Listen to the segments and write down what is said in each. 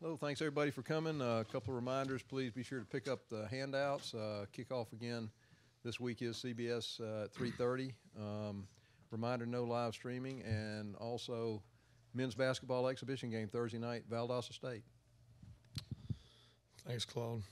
Hello, thanks everybody for coming. A couple of reminders, please be sure to pick up the handouts. Kickoff again this week is CBS at 3:30. Reminder, no live streaming, and also men's basketball exhibition game Thursday night, Valdosta State. Thanks, Claude.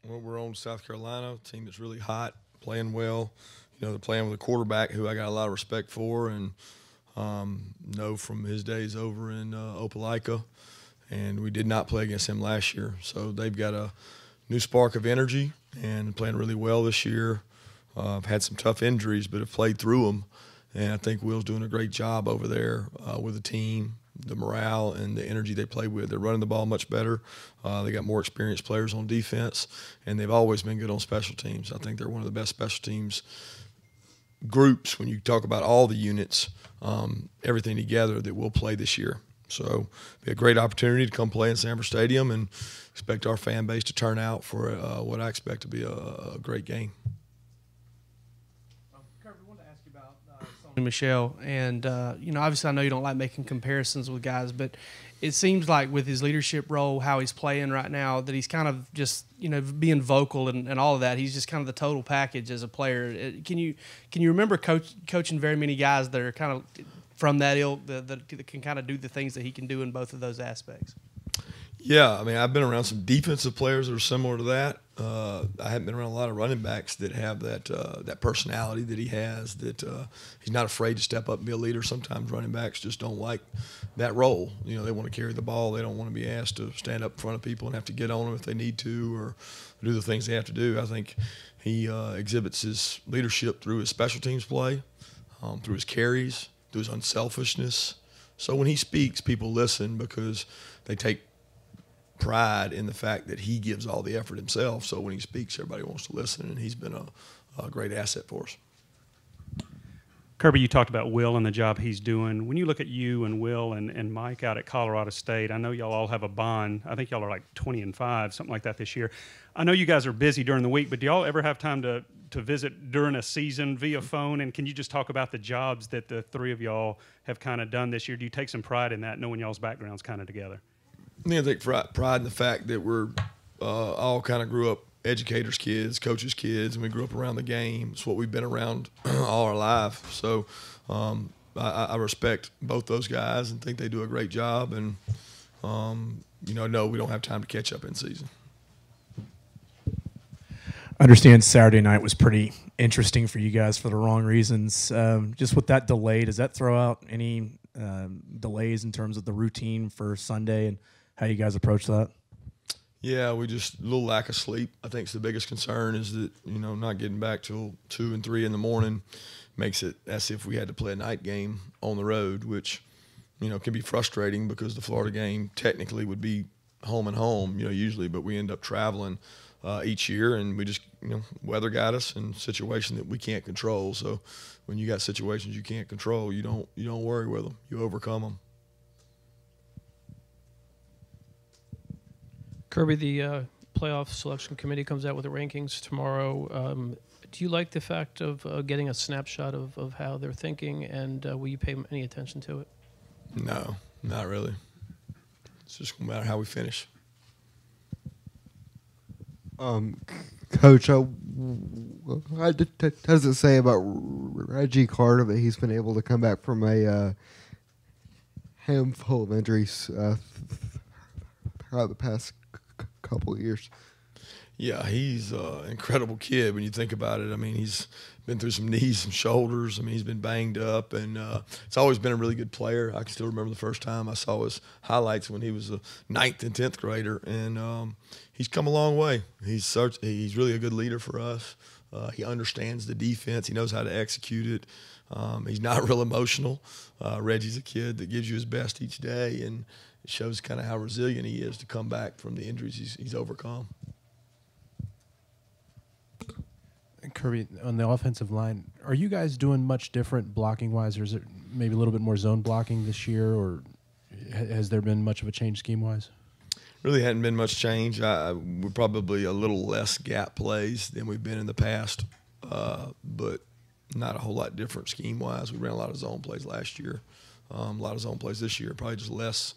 Well, we're on South Carolina, a team that's really hot, playing well. You know, they're playing with a quarterback who I got a lot of respect for and know from his days over in Opelika. And we did not play against him last year. So they've got a new spark of energy and playing really well this year. I've had some tough injuries, but have played through them. And I think Will's doing a great job over there with the team, the morale and the energy they play with. They're running the ball much better. They got more experienced players on defense, and they've always been good on special teams. I think they're one of the best special teams groups when you talk about all the units, everything together that we'll play this year. So it'll be a great opportunity to come play in Sanford Stadium and expect our fan base to turn out for what I expect to be a great game. Kirby, I wanted to ask you about Sony Michel. And, obviously I know you don't like making comparisons with guys, but it seems like with his leadership role, how he's playing right now, that he's kind of just, being vocal and all of that. He's just kind of the total package as a player. Can you remember coaching very many guys that are kind of from that ilk that can kind of do the things that he can do in both of those aspects? Yeah, I mean, I've been around some defensive players that are similar to that. I haven't been around a lot of running backs that have that personality that he has, that he's not afraid to step up and be a leader. Sometimes running backs just don't like that role. They want to carry the ball. They don't want to be asked to stand up in front of people and have to get on them if they need to or do the things they have to do. I think he exhibits his leadership through his special teams play, through his carries, through his unselfishness. So when he speaks, people listen because they take pride in the fact that he gives all the effort himself. So when he speaks, everybody wants to listen, and he's been a great asset for us. Kirby, you talked about Will and the job he's doing. When you look at you and Will and Mike out at Colorado State, I know y'all all have a bond. I think y'all are like 20-5, something like that this year. I know you guys are busy during the week, but do y'all ever have time to visit during a season via phone? And can you just talk about the jobs that the three of y'all have kind of done this year? Do you take some pride in that, knowing y'all's backgrounds kind of together? I take pride in the fact that we're all kind of grew up educators' kids, coaches' kids, and we grew up around the game. It's what we've been around all our life. So I respect both those guys and think they do a great job. And, no, we don't have time to catch up in season. I understand Saturday night was pretty interesting for you guys for the wrong reasons. Just with that delay, does that throw out any delays in terms of the routine for Sunday and how you guys approach that? Yeah, we just a little lack of sleep. I think the biggest concern is that, not getting back till 2 and 3 in the morning makes it as if we had to play a night game on the road, which, can be frustrating because the Florida game technically would be home and home, usually, but we end up traveling each year, and we just, weather got us in a situation that we can't control. So when you got situations you can't control, you don't worry with them. You overcome them. Kirby, the playoff selection committee comes out with the rankings tomorrow. Do you like the fact of getting a snapshot of how they're thinking, and will you pay any attention to it? No, not really. It's just no matter how we finish. Coach, what does it say about Reggie Carter that he's been able to come back from a handful of injuries throughout the past couple of years? Yeah, he's an incredible kid when you think about it. I mean, he's been through some knees and shoulders. I mean, he's been banged up, and it's always been a really good player. I can still remember the first time I saw his highlights when he was a 9th and 10th grader, and he's come a long way. He's really a good leader for us. He understands the defense. He knows how to execute it. He's not real emotional. Reggie's a kid that gives you his best each day, and it shows kind of how resilient he is to come back from the injuries he's overcome. Kirby, on the offensive line, are you guys doing much different blocking-wise, or is it maybe a little bit more zone blocking this year, or has there been much of a change scheme-wise? Really hadn't been much change. We're probably a little less gap plays than we've been in the past, but not a whole lot different scheme-wise. We ran a lot of zone plays last year, a lot of zone plays this year, probably just less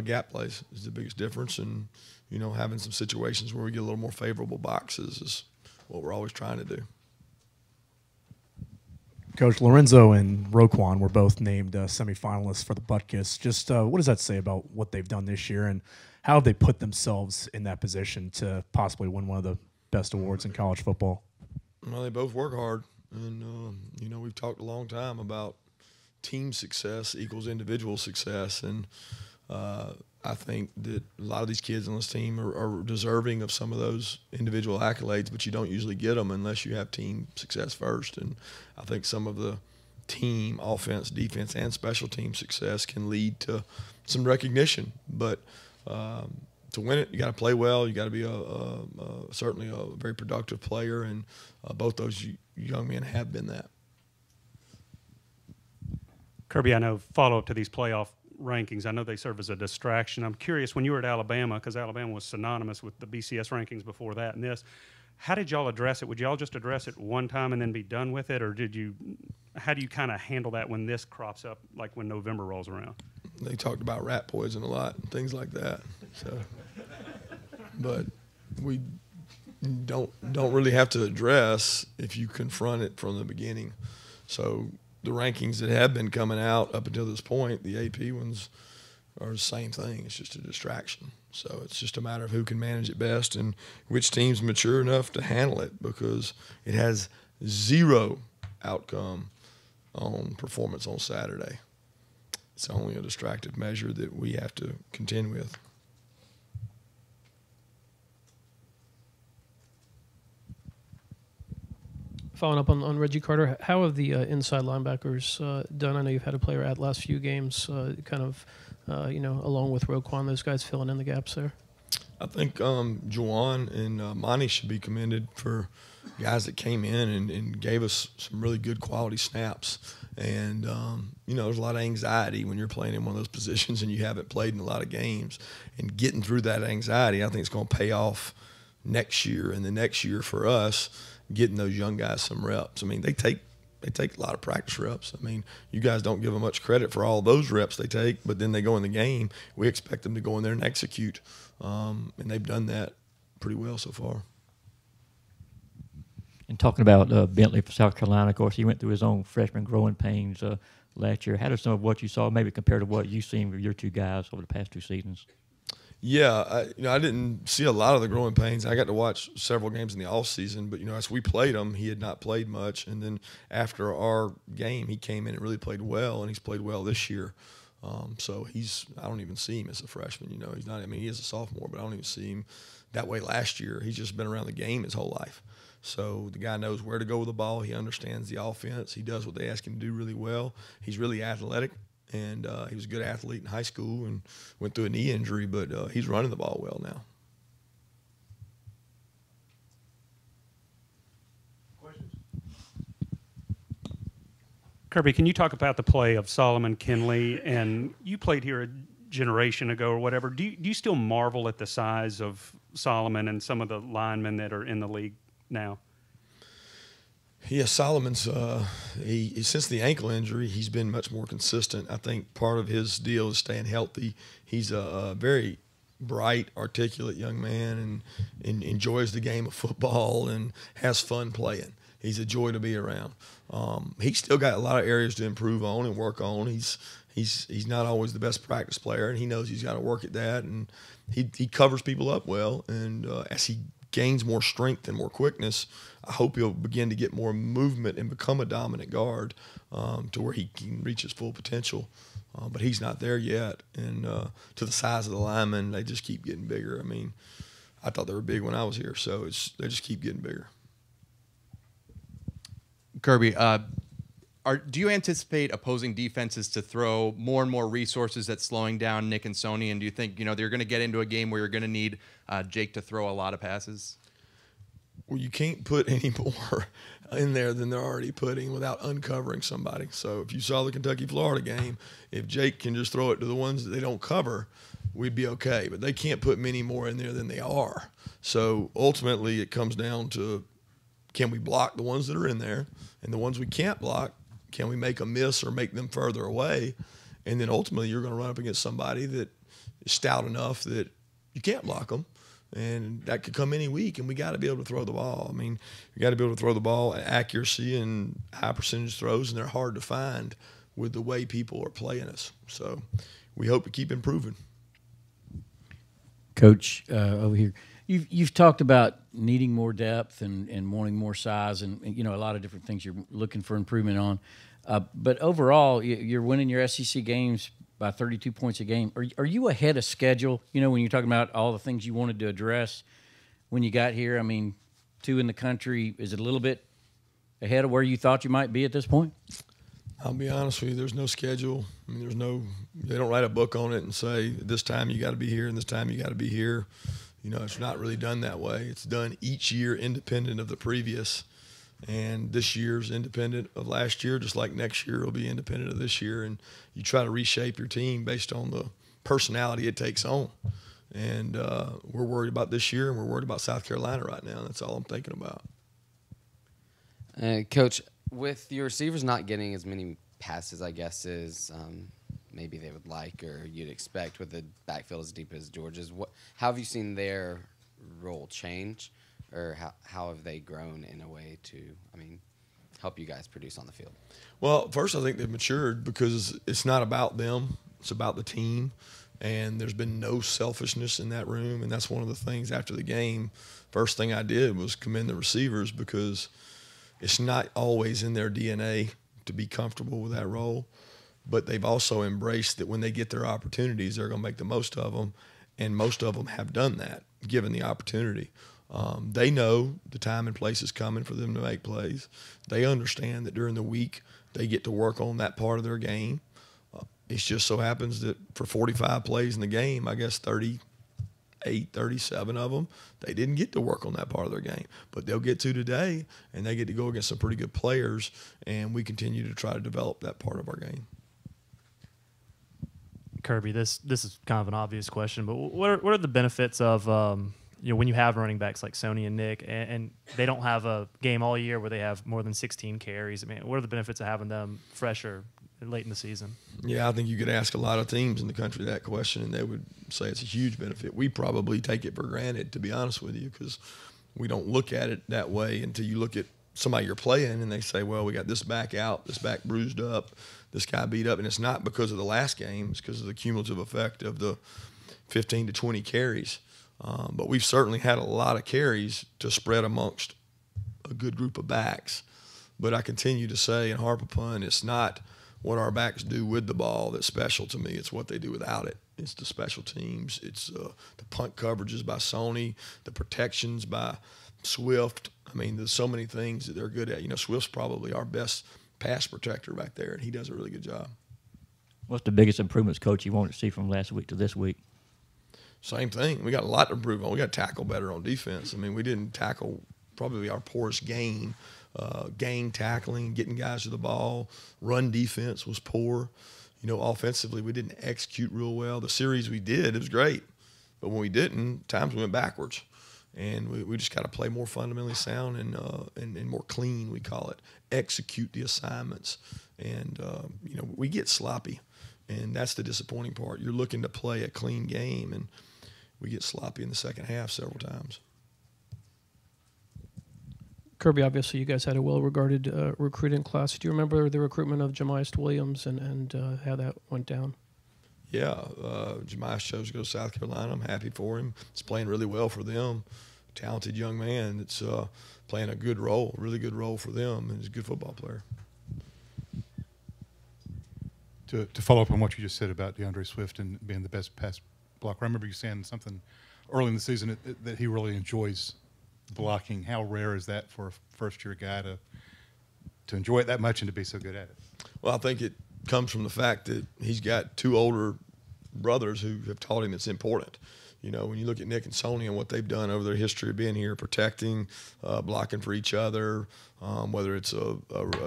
gap plays is the biggest difference. And, you know, having some situations where we get a little more favorable boxes is what we're always trying to do. Coach, Lorenzo and Roquan were both named semifinalists for the Butkus. Just what does that say about what they've done this year, and how have they put themselves in that position to possibly win one of the best awards in college football? Well, they both work hard. And, you know, we've talked a long time about team success equals individual success. And I think that a lot of these kids on this team are deserving of some of those individual accolades, but you don't usually get them unless you have team success first. And I think some of the team offense, defense, and special team success can lead to some recognition. But to win it, you got to play well. You got to be certainly a very productive player, and both those young men have been that. Kirby, I know follow-up to these playoff rankings, I know they serve as a distraction. I'm curious, when you were at Alabama, because Alabama was synonymous with the BCS rankings before that and this, how did y'all address it? Would y'all just address it one time and then be done with it, or how do you kind of handle that when this crops up, like when November rolls around? They talked about rat poison a lot and things like that. So, but we don't really have to address if you confront it from the beginning. So the rankings that have been coming out up until this point, the AP ones, are the same thing. It's just a distraction. So it's just a matter of who can manage it best and which team's mature enough to handle it, because it has zero outcome on performance on Saturday. It's only a distractive measure that we have to contend with. Following up on Reggie Carter, how have the inside linebackers done? I know you've had a player at last few games, along with Roquan, those guys filling in the gaps there. I think Juwan and Monty should be commended for guys that came in and gave us some really good quality snaps. And, there's a lot of anxiety when you're playing in one of those positions and you haven't played in a lot of games. And getting through that anxiety, I think it's going to pay off next year. And the next year for us, getting those young guys some reps. I mean, they take a lot of practice reps. I mean, you guys don't give them much credit for all those reps they take, but then they go in the game. We expect them to go in there and execute, and they've done that pretty well so far. And talking about Bentley for South Carolina, of course, he went through his own freshman growing pains last year. How does some of what you saw maybe compare to what you've seen with your two guys over the past two seasons? Yeah, I didn't see a lot of the growing pains. I got to watch several games in the off season, but as we played him, he had not played much. And then after our game, he came in and really played well, and he's played well this year. So I don't even see him as a freshman. He's not. I mean, he is a sophomore, but I don't even see him that way last year. He's just been around the game his whole life. So the guy knows where to go with the ball. He understands the offense. He does what they ask him to do really well. He's really athletic. And he was a good athlete in high school and went through a knee injury, but he's running the ball well now. Questions? Kirby, can you talk about the play of Solomon Kinley? And you played here a generation ago or whatever. Do you still marvel at the size of Solomon and some of the linemen that are in the league now? Yeah, Solomon's since the ankle injury, he's been much more consistent. I think part of his deal is staying healthy. He's a very bright, articulate young man and enjoys the game of football and has fun playing. He's a joy to be around. He's still got a lot of areas to improve on and work on. He's not always the best practice player, and he knows he's got to work at that. And he covers people up well. And as he gains more strength and more quickness, I hope he'll begin to get more movement and become a dominant guard to where he can reach his full potential. But he's not there yet. And to the size of the linemen, they just keep getting bigger. I mean, I thought they were big when I was here, so they just keep getting bigger. Kirby, do you anticipate opposing defenses to throw more and more resources at slowing down Nick and Sony? And do you think they're going to get into a game where you're going to need Jake to throw a lot of passes? Well, you can't put any more in there than they're already putting without uncovering somebody. So if you saw the Kentucky-Florida game, if Jake can just throw it to the ones that they don't cover, we'd be okay. But they can't put many more in there than they are. So ultimately it comes down to, can we block the ones that are in there? And the ones we can't block, can we make them miss or make them further away? And then ultimately you're going to run up against somebody that is stout enough that you can't block them. And that could come any week, and we got to be able to throw the ball. I mean, we got to be able to throw the ball at accuracy and high percentage throws, and they're hard to find with the way people are playing us. So we hope to keep improving. Coach, over here, you've talked about needing more depth and wanting more size, and you know, a lot of different things you're looking for improvement on. But overall, you're winning your SEC games by 32 points a game. Are you ahead of schedule? You know, when you're talking about all the things you wanted to address when you got here, I mean, 2 in the country, is it a little bit ahead of where you thought you might be at this point? I'll be honest with you, there's no schedule. I mean, they don't write a book on it and say, this time you got to be here and this time you got to be here. You know, it's not really done that way. It's done each year independent of the previous. And this year's independent of last year, just like next year will be independent of this year. And you try to reshape your team based on the personality it takes on. And we're worried about this year, and we're worried about South Carolina right now. That's all I'm thinking about. Coach, with your receivers not getting as many passes, I guess, as maybe they would like or you'd expect with the backfield as deep as Georgia's, how have you seen their role change? Or how have they grown in a way to, help you guys produce on the field? Well, first I think they've matured because it's not about them. It's about the team. And there's been no selfishness in that room. And that's one of the things after the game, first thing I did was commend the receivers because it's not always in their DNA to be comfortable with that role. But they've also embraced that when they get their opportunities, they're going to make the most of them. And most of them have done that, given the opportunity. They know the time and place is coming for them to make plays. They understand that during the week they get to work on that part of their game. It just so happens that for 45 plays in the game, I guess 38, 37 of them, they didn't get to work on that part of their game. But they'll get to today, and they get to go against some pretty good players, and we continue to try to develop that part of our game. Kirby, this is kind of an obvious question, but what are the benefits of when you have running backs like Sony and Nick, and they don't have a game all year where they have more than 16 carries? I mean, what are the benefits of having them fresher late in the season? Yeah, I think you could ask a lot of teams in the country that question, and they would say it's a huge benefit. We probably take it for granted, to be honest with you, because we don't look at it that way until you look at somebody you're playing and they say, well, we got this back out, this back bruised up, this guy beat up, and it's not because of the last game. It's because of the cumulative effect of the 15 to 20 carries. But we've certainly had a lot of carries to spread amongst a good group of backs. But I continue to say and harp upon, it's not what our backs do with the ball that's special to me. It's what they do without it. It's the special teams. It's the punt coverages by Sony, the protections by Swift. I mean, there's so many things that they're good at. You know, Swift's probably our best pass protector back there, and he does a really good job. What's the biggest improvements, Coach, you want to see from last week to this week? Same thing. We got a lot to improve on. We got to tackle better on defense. I mean, we didn't tackle probably our poorest game. Gang tackling, getting guys to the ball. Run defense was poor. You know, offensively, we didn't execute real well. The series we did, it was great. But when we didn't, times we went backwards. And we just got to play more fundamentally sound and more clean, we call it. Execute the assignments. And, you know, we get sloppy. And that's the disappointing part. You're looking to play a clean game, and we get sloppy in the second half several times. Kirby, obviously you guys had a well-regarded recruiting class. Do you remember the recruitment of Jemias Williams and how that went down? Yeah, Jemias chose to go to South Carolina. I'm happy for him. He's playing really well for them. Talented young man that's playing a good role, really good role for them, and he's a good football player. To follow up on what you just said about DeAndre Swift and being the best pass blocker, I remember you saying something early in the season that he really enjoys blocking. How rare is that for a first-year guy to enjoy it that much and to be so good at it? Well, I think it comes from the fact that he's got two older brothers who have taught him it's important. You know, when you look at Nick and Sony and what they've done over their history of being here, protecting, blocking for each other, whether it's a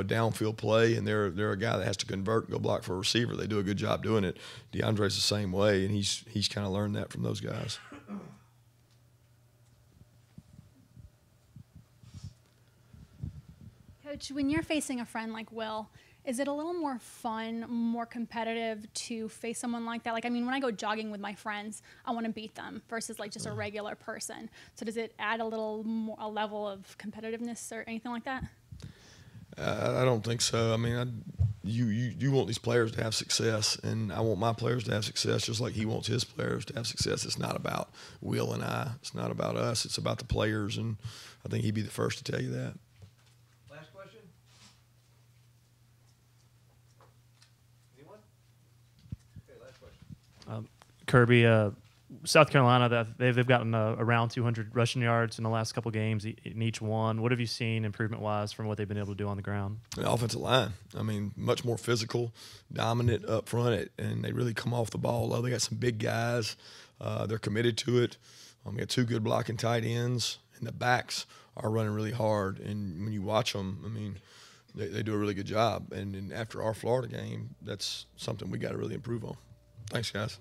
downfield play and they're a guy that has to convert and go block for a receiver, they do a good job doing it. DeAndre's the same way, and he's kind of learned that from those guys. Coach, when you're facing a friend like Will, Is it a little more fun, more competitive to face someone like that? Like, I mean, when I go jogging with my friends, I want to beat them versus like just a regular person. So does it add a little more, a level of competitiveness or anything like that? I don't think so. I mean, you want these players to have success, and I want my players to have success just like he wants his players to have success. It's not about Will and I. It's not about us. It's about the players, and I think he'd be the first to tell you that. Last question? Anyone? Okay, last question. Kirby, South Carolina, they've gotten around 200 rushing yards in the last couple games in each one. What have you seen improvement-wise from what they've been able to do on the ground? The offensive line, I mean, much more physical, dominant up front, and they really come off the ball low. They got some big guys. They're committed to it. We got 2 good blocking tight ends, and the backs are running really hard. And when you watch them, I mean, they do a really good job. And after our Florida game, that's something we got to really improve on. Thanks, guys.